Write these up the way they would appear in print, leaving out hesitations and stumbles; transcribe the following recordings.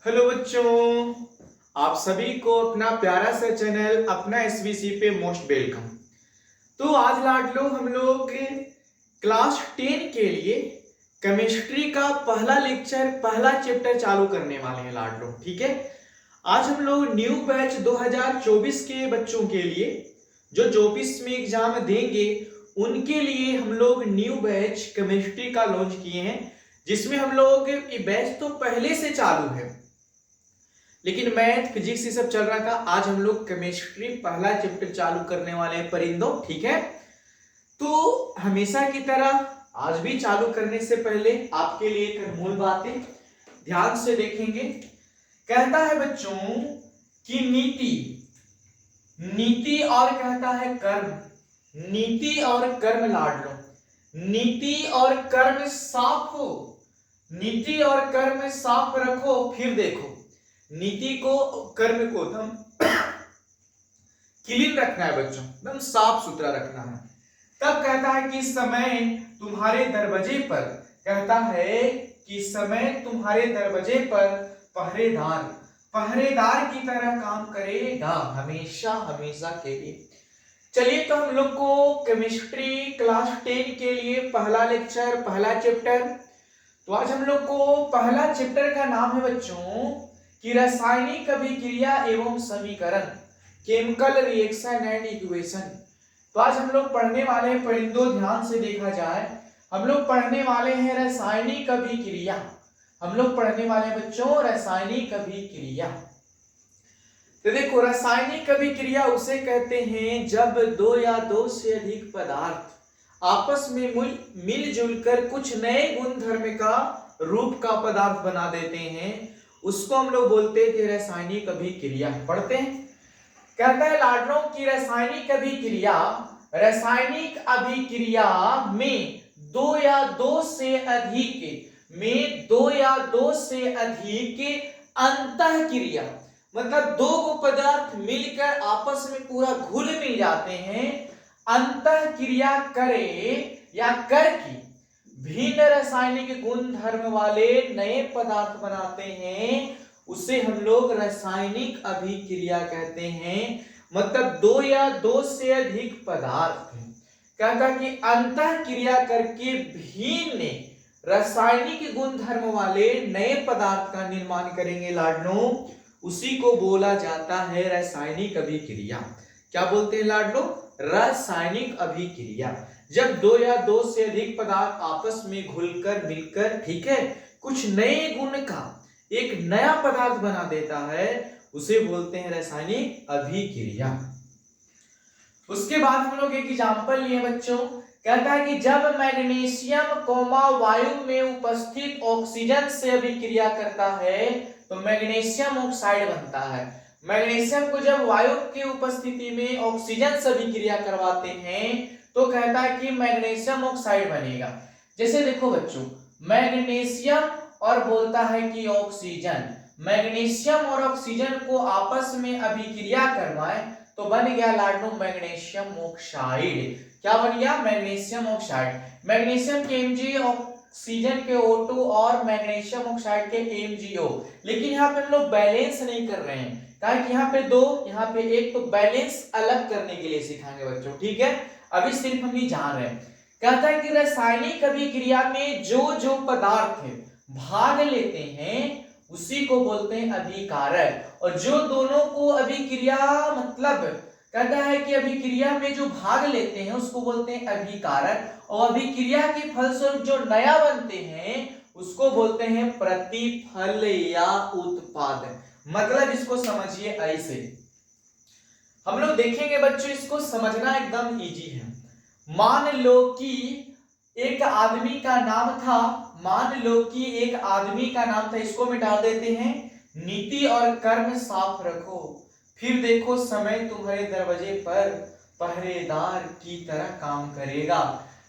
Hello बच्चों, आप सभी को अपना प्यारा सा चैनल अपना एसवीसी पे मोस्ट वेलकम। तो आज लाडलो हम लोग क्लास 10 के लिए केमिस्ट्री का पहला लेक्चर पहला चैप्टर चालू करने वाले हैं लाडलो। ठीक है, आज हम लोग न्यू बैच 2024 के बच्चों के लिए जो 24 में एग्जाम देंगे उनके लिए हम लोग न्यू बैच केमिस्ट्री का लॉन्च किए हैं, जिसमें हम लोग ये बैच तो पहले से चालू है लेकिन मैथ फिजिक्स ये सब चल रहा था। आज हम लोग केमिस्ट्री पहला चैप्टर चालू करने वाले हैं परिंदों। ठीक है, तो हमेशा की तरह आज भी चालू करने से पहले आपके लिए एक अनमोल बातें ध्यान से देखेंगे। कहता है बच्चों कि नीति नीति और कहता है कर्म, नीति और कर्म लाडलो, नीति और कर्म साफ हो, नीति और कर्म साफ रखो। फिर देखो, नीति को कर्म को एकदम क्लीन रखना है बच्चों, एकदम साफ सुथरा रखना है। तब कहता है कि समय तुम्हारे दरवाजे पर, कहता है कि समय तुम्हारे दरवाजे पर पहरेदार पहरेदार की तरह काम करेगा हमेशा हमेशा के लिए। चलिए, तो हम लोग को केमिस्ट्री क्लास 10 के लिए पहला लेक्चर पहला चैप्टर, तो आज हम लोग को पहला चैप्टर का नाम है बच्चों कि रासायनिक अभिक्रिया एवं समीकरण, केमिकल रिएक्शन एंड इक्वेशन। तो आज हम लोग पढ़ने वाले हैं परिंदों, ध्यान से देखा जाए हम लोग पढ़ने वाले हैं रासायनिक अभिक्रिया। हम लोग पढ़ने वाले हैं बच्चों रासायनिक अभिक्रिया। तो देखो, रासायनिक अभिक्रिया उसे कहते हैं जब दो या दो से अधिक पदार्थ आपस में मिलजुल कर कुछ नए गुणधर्म का रूप का पदार्थ बना देते हैं, उसको हम लोग बोलते हैं रासायनिक अभिक्रिया। पढ़ते हैं, कहता है लाडलों की रासायनिक अभिक्रिया, रासायनिक अभिक्रिया में दो या दो से अधिक अंतःक्रिया, मतलब दो को पदार्थ मिलकर आपस में पूरा घुल मिल जाते हैं, अंतःक्रिया करे या करके भिन्न रासायनिक गुण धर्म वाले नए पदार्थ बनाते हैं, उसे हम लोग रासायनिक अभिक्रिया कहते हैं। मतलब दो या दो से अधिक पदार्थ कहता कि अंतःक्रिया करके भिन्न रासायनिक गुण धर्म वाले नए पदार्थ का निर्माण करेंगे लाडलो, उसी को बोला जाता है रासायनिक अभिक्रिया। क्या बोलते हैं लाडलो? रासायनिक अभिक्रिया। जब दो या दो से अधिक पदार्थ आपस में घुलकर मिलकर, ठीक है, कुछ नए गुण का एक नया पदार्थ बना देता है, उसे बोलते हैं रासायनिक अभिक्रिया। उसके बाद हम लोग एक एग्जांपल लिए बच्चों, कहता है कि जब मैग्नीशियम कोमा वायु में उपस्थित ऑक्सीजन से अभिक्रिया करता है तो मैग्नीशियम ऑक्साइड बनता है। मैग्नीशियम को जब वायु की उपस्थिति में ऑक्सीजन से अभिक्रिया करवाते हैं तो कहता है कि मैग्नीशियम ऑक्साइड बनेगा। जैसे देखो बच्चों, मैग्नीशियम और बोलता है कि ऑक्सीजन, मैग्नीशियम और ऑक्सीजन को आपस में अभिक्रिया करवाए तो बन गया लाडलो मैग्नीशियम ऑक्साइड। क्या बन गया? Magnesium oxide. मैग्नीशियम के Mg, ऑक्सीजन के O2 और मैग्नीशियम ऑक्साइड के MgO। लेकिन यहाँ पे हम लोग बैलेंस नहीं कर रहे हैं, कारण कि यहाँ पे दो यहाँ पे एक, तो बैलेंस अलग करने के लिए सिखाएंगे बच्चों। ठीक है, अभी सिर्फ हम ये जान रहे हैं। कहता है कि रासायनिक अभिक्रिया में जो जो पदार्थ भाग लेते हैं उसी को बोलते हैं अभिकारक, और जो दोनों को अभिक्रिया, मतलब कहता है कि अभिक्रिया में जो भाग लेते हैं उसको बोलते हैं अभिकारक, और अभिक्रिया के फलस्वरूप जो नया बनते हैं उसको बोलते हैं प्रतिफल या उत्पाद। मतलब इसको समझिए ऐसे, हम लोग देखेंगे बच्चों, इसको समझना एकदम इजी है। मान लो कि एक आदमी का नाम था, इसको मिटा देते हैं, नीति और कर्म साफ रखो। फिर देखो, समय तुम्हारे दरवाजे पर पहरेदार की तरह काम करेगा।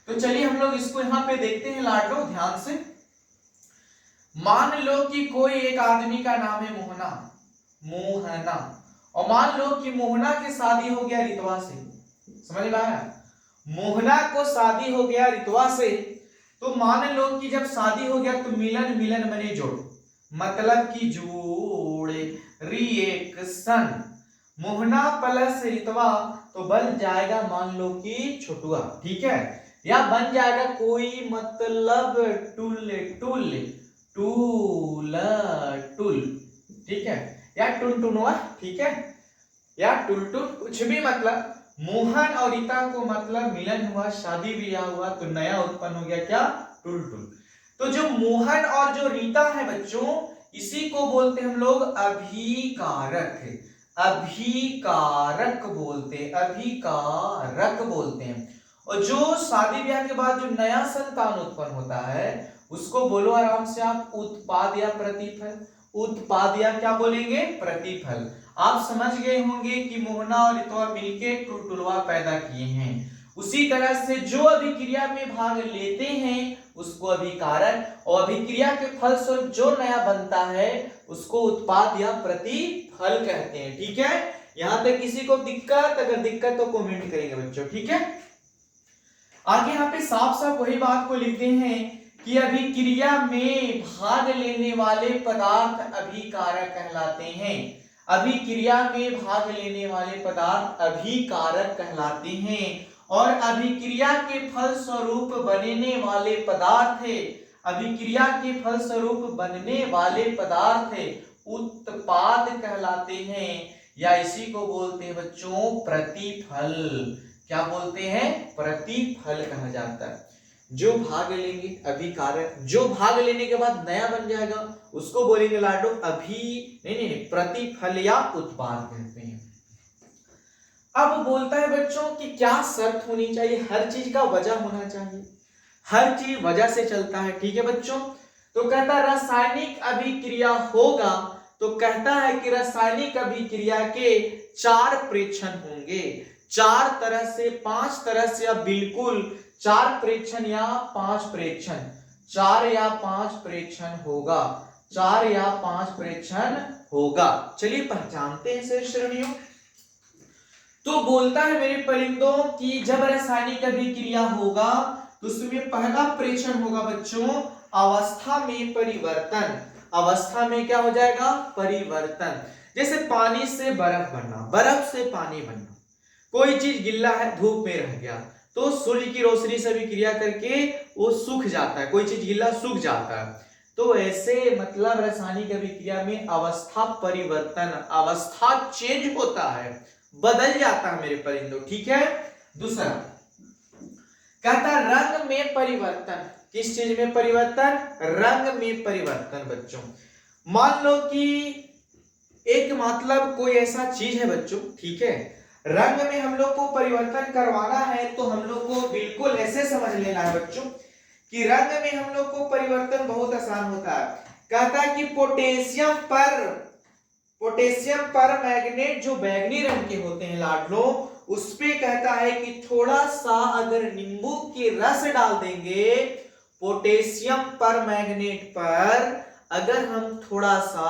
तो चलिए हम लोग इसको यहाँ पे देखते हैं लाडलो, ध्यान से। मान लो कि कोई एक आदमी का नाम है मोहना, और मान लो कि मोहना की शादी हो गया रितवा से। समझ में आया? मोहना को शादी हो गया रितवा से, तो मान लो कि जब शादी हो गया तो मिलन बने जोड़, मतलब कि जोड़, रिएक्शन। मोहना प्लस रितवा तो बन जाएगा मान लो कि छोटुआ, ठीक है, या बन जाएगा कोई मतलब टुल, टुल टूल टुल, ठीक है, या टुनटुनवा, ठीक है, या टुलटुल, कुछ भी मतलब। मोहन और रीता को मतलब मिलन हुआ, शादी ब्याह हुआ, तो नया उत्पन्न हो गया क्या, टुलटुल। तो जो मोहन और जो रीता है बच्चों, इसी को बोलते हैं हम लोग अभिकारक, अभिकारक बोलते, अभिकारक बोलते हैं। और जो शादी ब्याह के बाद जो नया संतान उत्पन्न होता है उसको बोलो आराम से आप उत्पाद या प्रतिफल, उत्पाद या क्या बोलेंगे, प्रतिफल। आप समझ गए होंगे कि मोहना और रितवा मिलके टुलटुलवा पैदा किए हैं। उसी तरह से जो अभिक्रिया में भाग लेते हैं उसको अभिकारक, और अभिक्रिया के फलस्वरूप जो नया बनता है उसको उत्पाद या प्रतिफल कहते हैं, ठीक है। यहां तक किसी को दिक्कत, अगर दिक्कत तो कमेंट करेंगे बच्चों, ठीक है। आगे यहाँ पे साफ साफ वही बात को लिखते हैं कि अभिक्रिया में भाग लेने वाले पदार्थ अभिकारक कहलाते हैं। अभिक्रिया में भाग लेने वाले पदार्थ अभिकारक कहलाते हैं, और अभिक्रिया के फल स्वरूप बनने वाले पदार्थ, अभिक्रिया के फल स्वरूप बनने वाले पदार्थ उत्पाद कहलाते हैं, या इसी को बोलते हैं बच्चों प्रतिफल। क्या बोलते हैं, प्रतिफल कहा जाता है। जो भाग लेंगे अभिकारक, जो भाग लेने के बाद नया बन जाएगा उसको बोलेंगे लाडो नहीं, प्रतिफल या उत्पाद कहते हैं। अब बोलता है बच्चों कि क्या शर्त होनी चाहिए, हर चीज का वजह होना चाहिए, हर चीज वजह से चलता है, ठीक है बच्चों। तो कहता है रासायनिक अभिक्रिया होगा, तो कहता है कि रासायनिक अभिक्रिया के 4 प्रेक्षण होंगे, 4 तरह से, 5 तरह से, अब बिल्कुल 4 प्रेक्षण या 5 प्रेक्षण, 4 या 5 प्रेक्षण होगा, 4 या 5 प्रेक्षण होगा। चलिए पहचानते हैं सर श्रेणियों। तो बोलता है मेरे परिंदों कि जब रासायनिक अभिक्रिया होगा तो उसमें पहला प्रेक्षण होगा बच्चों अवस्था में परिवर्तन। अवस्था में क्या हो जाएगा, परिवर्तन। जैसे पानी से बर्फ बनना, बर्फ से पानी बनना, कोई चीज गिल्ला है धूप में रह गया तो सूर्य की रोशनी से अभिक्रिया करके वो सूख जाता है, कोई चीज गिल्ला सूख जाता है। तो ऐसे मतलब रासायनिक अभिक्रिया में अवस्था परिवर्तन, अवस्था चेंज होता है, बदल जाता है मेरे परिंदों, ठीक है। दूसरा कहता रंग में परिवर्तन, किस चीज में परिवर्तन, रंग में परिवर्तन। बच्चों मान लो कि एक मतलब कोई ऐसा चीज है बच्चों, ठीक है, रंग में हम लोग को परिवर्तन करवाना है तो हम लोग को बिल्कुल ऐसे समझ लेना है बच्चों कि रंग में हम लोग को परिवर्तन बहुत आसान होता है। कहता है कि पोटेशियम पर मैग्नेट जो बैंगनी रंग के होते हैं लाडलो, उस पे कहता है कि थोड़ा सा अगर नींबू के रस डाल देंगे, पोटेशियम पर मैग्नेट पर अगर हम थोड़ा सा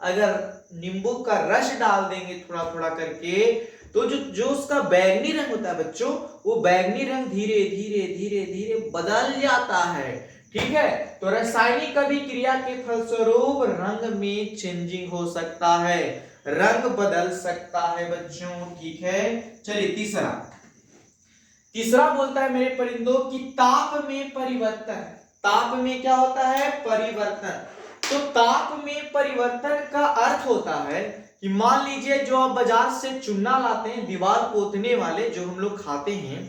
अगर नींबू का रस डाल देंगे थोड़ा थोड़ा करके, तो जो उसका बैंगनी रंग होता है बच्चों, वो बैंगनी रंग धीरे धीरे धीरे धीरे बदल जाता है, ठीक है। तो रासायनिक अभिक्रिया के फलस्वरूप रंग में चेंजिंग हो सकता है, रंग बदल सकता है बच्चों, ठीक है। चलिए तीसरा बोलता है मेरे परिंदों कि ताप में परिवर्तन। ताप में क्या होता है, परिवर्तन। तो ताप में परिवर्तन का अर्थ होता है कि मान लीजिए जो आप बाजार से चूना लाते हैं दीवार पोतने वाले जो हम लोग खाते हैं,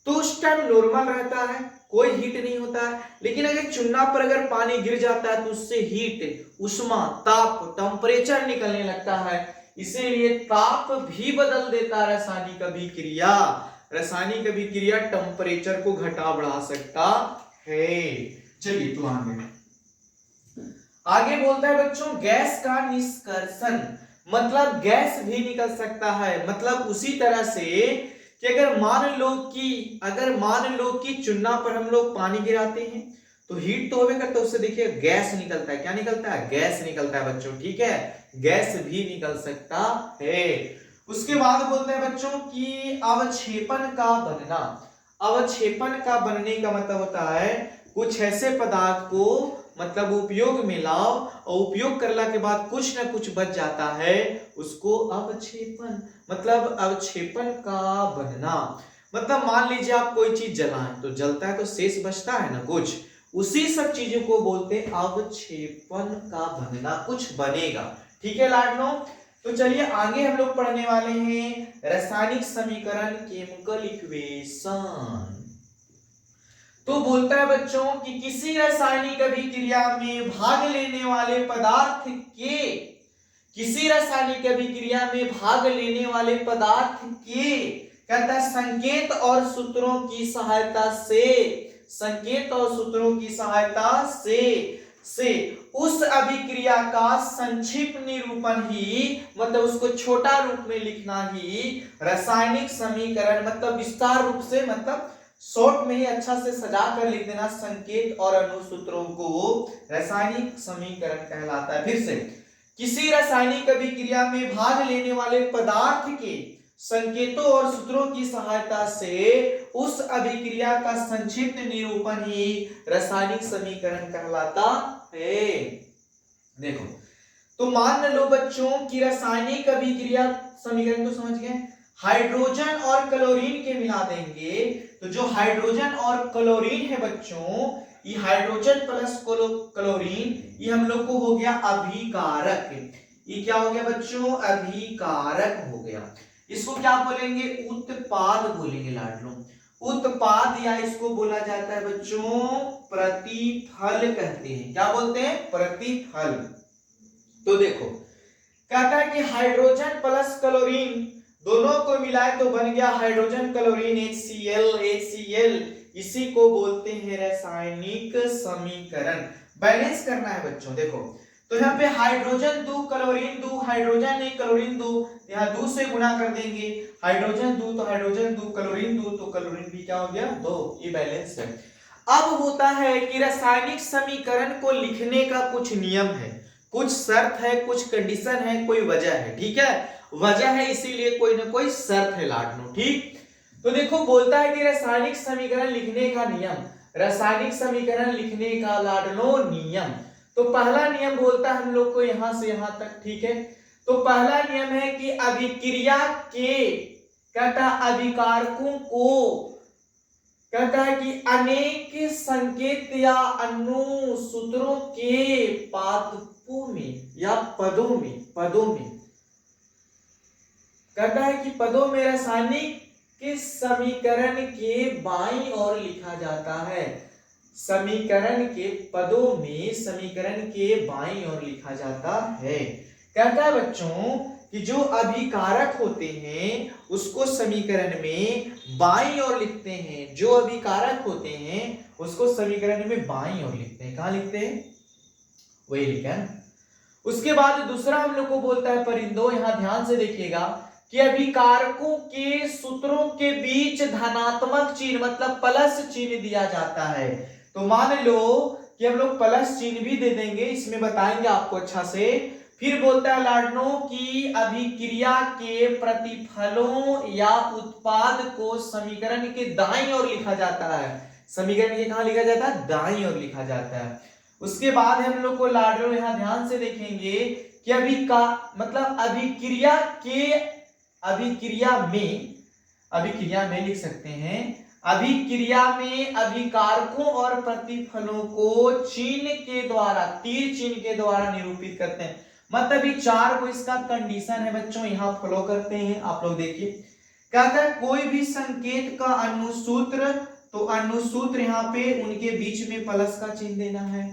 तो उस टाइम नॉर्मल रहता है, कोई हीट नहीं होता है, लेकिन अगर चूना पर अगर पानी गिर जाता है तो उससे हीट, उष्मा, ताप, टेम्परेचर निकलने लगता है। इसीलिए ताप भी बदल देता है रासायनिक अभिक्रिया। रासायनिक अभिक्रिया टेम्परेचर को घटा बढ़ा सकता है। चलिए तो आगे बोलता है बच्चों गैस का निष्कर्षण, मतलब गैस भी निकल सकता है। मतलब उसी तरह से कि अगर मान लो कि चूना पर हम लोग पानी गिराते हैं तो हीट तो होवे करता है, उससे देखिए गैस निकलता है। क्या निकलता है, गैस निकलता है बच्चों, ठीक है, गैस भी निकल सकता है। उसके बाद बोलते हैं बच्चों कि अवक्षेपण का बनना। अवक्षेपण का बनने का मतलब होता है कुछ ऐसे पदार्थ को मतलब उपयोग में लाओ और उपयोग करने के बाद कुछ ना कुछ बच जाता है, उसको अवक्षेपण, मतलब अवक्षेपण का बनना। मतलब मान लीजिए आप कोई चीज जलाएं तो जलता है तो शेष बचता है ना कुछ, उसी सब चीजों को बोलते हैं अवक्षेपण का बनना, कुछ बनेगा। ठीक है लाडलो, तो चलिए आगे हम लोग पढ़ने वाले हैं रासायनिक समीकरण, केमिकल इक्वेशन। तो बोलता है बच्चों कि किसी रासायनिक अभिक्रिया में भाग लेने वाले पदार्थ के, किसी रासायनिक अभिक्रिया में भाग लेने वाले पदार्थ के, कहता है संकेत और सूत्रों की सहायता से, संकेत और सूत्रों की सहायता से उस अभिक्रिया का संक्षिप्त निरूपण ही, मतलब उसको छोटा रूप में लिखना ही रासायनिक समीकरण, मतलब विस्तार रूप से, मतलब शॉर्ट में ही अच्छा से सजा कर लिख देना, संकेत और अनुसूत्रों को रासायनिक समीकरण कहलाता है। फिर से, किसी रासायनिक अभिक्रिया में भाग लेने वाले पदार्थ के संकेतों और सूत्रों की सहायता से उस अभिक्रिया का संक्षिप्त निरूपण ही रासायनिक समीकरण कहलाता है। देखो, तो मान लो बच्चों कि रासायनिक अभिक्रिया समीकरण तो समझ गए, हाइड्रोजन और क्लोरीन के मिला देंगे, तो जो हाइड्रोजन और क्लोरीन है बच्चों, ये हाइड्रोजन प्लस क्लोरीन, ये हम लोग को हो गया अभिकारक। ये क्या हो गया बच्चों? अभिकारक हो गया। इसको क्या बोलेंगे? उत्पाद बोलेंगे लाडलो, उत्पाद, या इसको बोला जाता है बच्चों प्रतिफल कहते हैं। क्या बोलते हैं? प्रतिफल। तो देखो, कहता है कि हाइड्रोजन प्लस क्लोरीन दोनों को मिलाए तो बन गया हाइड्रोजन क्लोरीन HCl, इसी को बोलते हैं रासायनिक समीकरण। बैलेंस करना है बच्चों। देखो, तो यहाँ पे हाइड्रोजन 2 क्लोरीन 2, हाइड्रोजन 1 क्लोरीन 2, यहाँ 2 से गुणा कर देंगे, हाइड्रोजन 2 तो हाइड्रोजन 2, क्लोरीन 2 तो क्लोरीन भी क्या हो गया? 2। ये बैलेंस है। अब होता है कि रासायनिक समीकरण को लिखने का कुछ नियम है, कुछ शर्त है, कुछ कंडीशन है, कोई वजह है। ठीक है, वजह है इसीलिए कोई ना कोई शर्त है लाडनो। ठीक, तो देखो बोलता है कि रासायनिक समीकरण लिखने का नियम, रासायनिक समीकरण लिखने का लाडनो नियम। तो पहला नियम बोलता है हम लोग को यहां से यहां तक। ठीक है, तो पहला नियम है कि अभिक्रिया के, कहता अभिकारकों को, कहता है कि अनेक संकेत या अनुसूत्रों के पादपों में या पदों में, कहता है कि पदों में रासायनिक के समीकरण के बाईं ओर लिखा जाता है। समीकरण के पदों में समीकरण के बाईं ओर लिखा जाता है। कहता है बच्चों कि जो अभिकारक होते हैं उसको समीकरण में बाईं ओर लिखते हैं, जो अभिकारक होते हैं उसको समीकरण में बाईं ओर लिखते हैं। कहां लिखते हैं? वही लिखा है। उसके बाद दूसरा हम लोग को बोलता है परिंदों, यहां ध्यान से देखिएगा कि अभिकारकों के सूत्रों के बीच धनात्मक चिन्ह, मतलब प्लस चिन्ह दिया जाता है। तो मान लो कि हम लोग प्लस चिन्ह भी दे देंगे, इसमें बताएंगे आपको अच्छा से। फिर बोलता है लाडनो कि अभिक्रिया के प्रतिफलों या उत्पाद को समीकरण के दाईं ओर लिखा जाता है। समीकरण के कहां लिखा जाता है? दाईं ओर लिखा जाता है। उसके बाद हम लोग को लाडनो यहां ध्यान से देखेंगे कि मतलब अभिक्रिया में लिख सकते हैं, अभिक्रिया में अभिकारकों और प्रतिफलों को चिन्ह के द्वारा, तीर चिन्ह के द्वारा निरूपित करते हैं। मतलब ये 4 को इसका कंडीशन है बच्चों, यहां फॉलो करते हैं। आप लोग देखिए, कहता है कोई भी संकेत का अनुसूत्र, तो अनुसूत्र यहाँ पे उनके बीच में प्लस का चिन्ह देना है।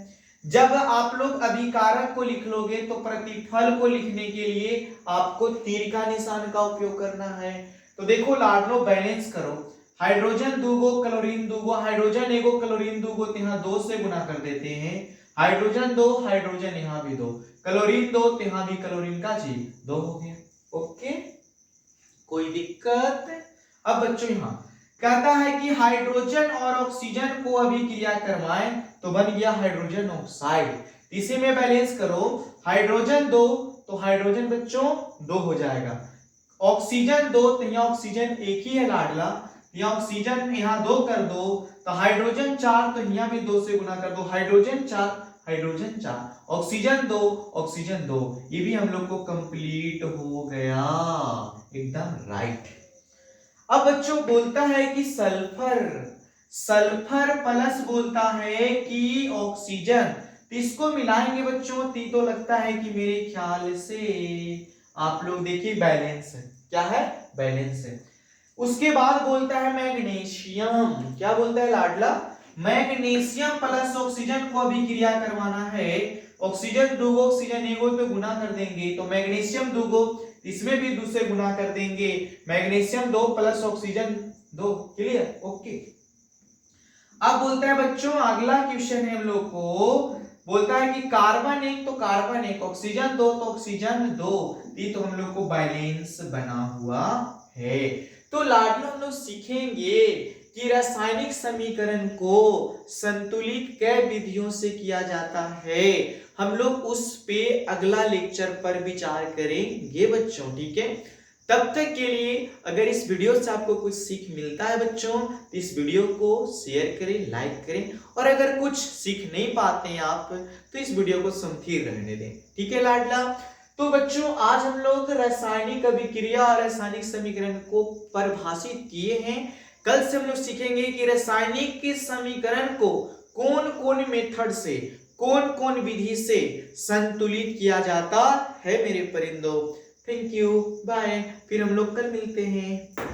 जब आप लोग अभिकारक को लिख लोगे तो प्रतिफल को लिखने के लिए आपको तीर का निशान का उपयोग करना है। तो देखो लाडनो, बैलेंस करो, हाइड्रोजन 2 गो क्लोरीन 2 गो, हाइड्रोजन 1 गो क्लोरीन 2 गो, यहाँ 2 से गुणा कर देते हैं। हाइड्रोजन 2, हाइड्रोजन यहाँ भी 2, क्लोरीन 2, तो यहाँ भी क्लोरीन का चीज 2 हो गया। ओके, कोई दिक्कत? अब बच्चों यहाँ कहता है कि हाइड्रोजन और ऑक्सीजन को अभिक्रिया करवाएं तो बन गया हाइड्रोजन ऑक्साइड। इसी में बैलेंस करो, हाइड्रोजन 2 तो हाइड्रोजन बच्चों 2 हो जाएगा, ऑक्सीजन 2 तो यहाँ ऑक्सीजन एक ही है लाडला, यहाँ ऑक्सीजन यहाँ 2 कर दो, तो हाइड्रोजन 4 तो यहाँ भी 2 से गुना कर दो, हाइड्रोजन 4 हाइड्रोजन 4, ऑक्सीजन 2, ऑक्सीजन 2। ये भी हम लोग को कंप्लीट हो गया, एकदम राइट। अब बच्चों बोलता है कि सल्फर, सल्फर प्लस बोलता है कि ऑक्सीजन, तो इसको मिलाएंगे बच्चों, तो लगता है कि मेरे ख्याल से आप लोग देखिए बैलेंस है, क्या है, बैलेंस है। उसके बाद बोलता है मैग्नीशियम, क्या बोलता है लाडला, मैग्नीशियम प्लस ऑक्सीजन को अभिक्रिया करवाना है, ऑक्सीजन 2 ऑक्सीजन 1 पे गुना कर देंगे, तो मैग्नीशियम 2 इसमें भी 2 से गुना कर देंगे, magnesium 2 plus oxygen 2, clear, okay. अब बोलता है बच्चों अगला क्वेश्चन है हम लोग को, बोलता है कि कार्बन 1 तो कार्बन 1, ऑक्सीजन 2 तो ऑक्सीजन 2, ये तो हम लोग को बैलेंस बना हुआ है। तो लाडलो हम लोग सीखेंगे कि रासायनिक समीकरण को संतुलित कै विधियों से किया जाता है, हम लोग उस पे अगला लेक्चर पर विचार करेंगे बच्चों, ठीक है। तब तक के लिए अगर इस वीडियो से आपको कुछ सीख मिलता है बच्चों, तो इस वीडियो को शेयर करें, लाइक करें, और अगर कुछ सीख नहीं पाते हैं आप तो इस वीडियो को समथिर रहने दें, ठीक है लाडला। तो बच्चों आज हम लोग रासायनिक अभिक्रिया और रासायनिक समीकरण को परिभाषित किए हैं। कल से हम लोग सीखेंगे कि रासायनिक के समीकरण को कौन कौन मेथड से, कौन कौन विधि से संतुलित किया जाता है मेरे परिंदों। थैंक यू, बाय, फिर हम लोग कल मिलते हैं।